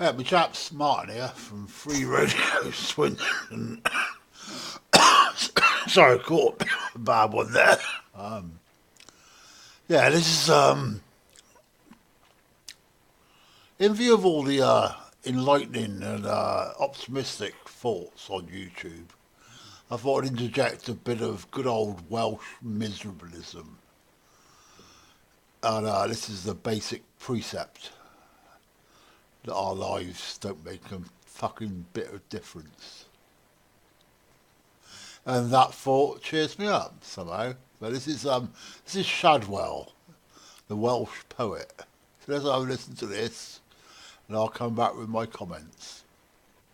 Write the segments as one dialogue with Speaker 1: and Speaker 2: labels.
Speaker 1: Yeah, my chap's Martin here from Free Radio Swindon. Sorry, I caught a bad one there. Yeah, this is in view of all the enlightening and optimistic thoughts on YouTube, I thought I'd interject a bit of good old Welsh miserabilism. And this is the basic precept that our lives don't make a fucking bit of difference. And that thought cheers me up somehow. But this is Shadwell, the Welsh poet. So let's have a listen to this, and I'll come back with my comments.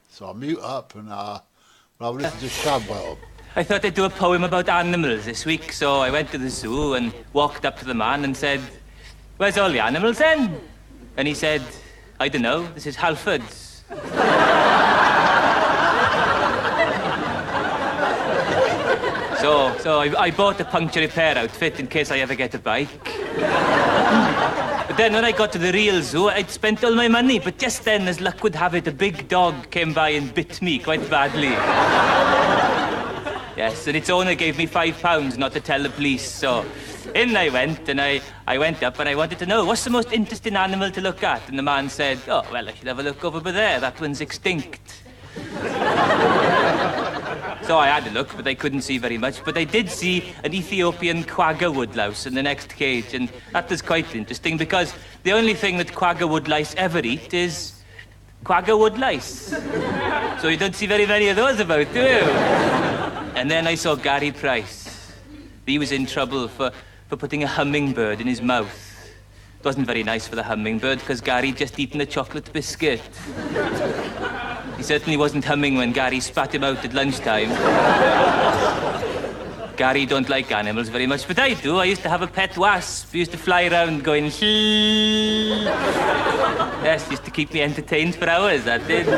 Speaker 1: So I'll mute up and I'll have a listen to Shadwell.
Speaker 2: I thought I'd do a poem about animals this week, so I went to the zoo and walked up to the man and said, "Where's all the animals then?" And he said, "I don't know, this is Halford's." So I bought a puncture repair outfit in case I ever get a bike. But then when I got to the real zoo, I'd spent all my money, but just then, as luck would have it, a big dog came by and bit me quite badly. Yes, and its owner gave me £5 not to tell the police, so in I went, and I went up and I wanted to know, what's the most interesting animal to look at? And the man said, "Oh, well, I should have a look over there, that one's extinct." So I had a look, but I couldn't see very much. But I did see an Ethiopian quagga woodlouse in the next cage, and that was quite interesting because the only thing that quagga woodlice ever eat is quagga woodlice. So you don't see very many of those about, do you? And then I saw Gary Price. He was in trouble for putting a hummingbird in his mouth. It wasn't very nice for the hummingbird because Gary had just eaten a chocolate biscuit. He certainly wasn't humming when Gary spat him out at lunchtime. Gary don't like animals very much, but I do. I used to have a pet wasp. He used to fly around going, Yes, used to keep me entertained for hours, that did.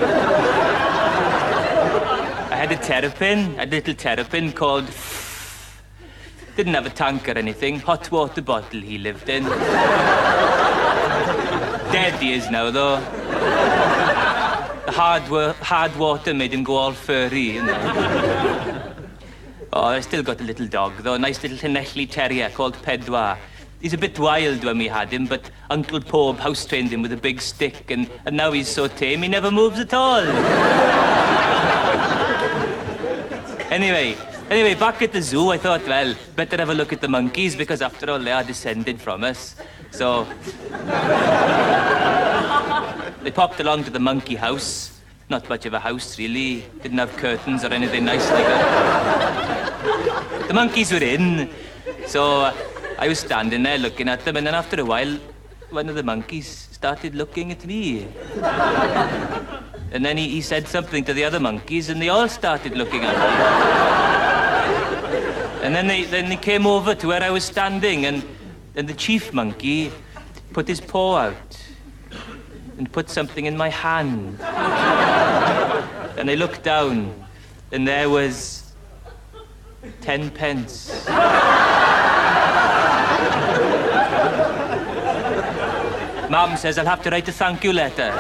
Speaker 2: I had a terrapin, a little terrapin called... Didn't have a tank or anything. Hot water bottle he lived in. Dead he is now, though. The hard water made him go all furry, you know. Oh, I still got a little dog, though. A nice little Llanelli terrier called Pedwar. He's a bit wild when we had him, but Uncle Pob house-trained him with a big stick, and now he's so tame he never moves at all. Anyway, back at the zoo, I thought, well, better have a look at the monkeys, because after all, they are descended from us. So... they popped along to the monkey house. Not much of a house, really. Didn't have curtains or anything nice like that. The monkeys were in, so I was standing there looking at them, and then after a while, one of the monkeys started looking at me. And then he said something to the other monkeys, and they all started looking at me. And then they came over to where I was standing, and the chief monkey put his paw out and put something in my hand. And I looked down, and there was 10 pence. Mum says I'll have to write a thank you letter.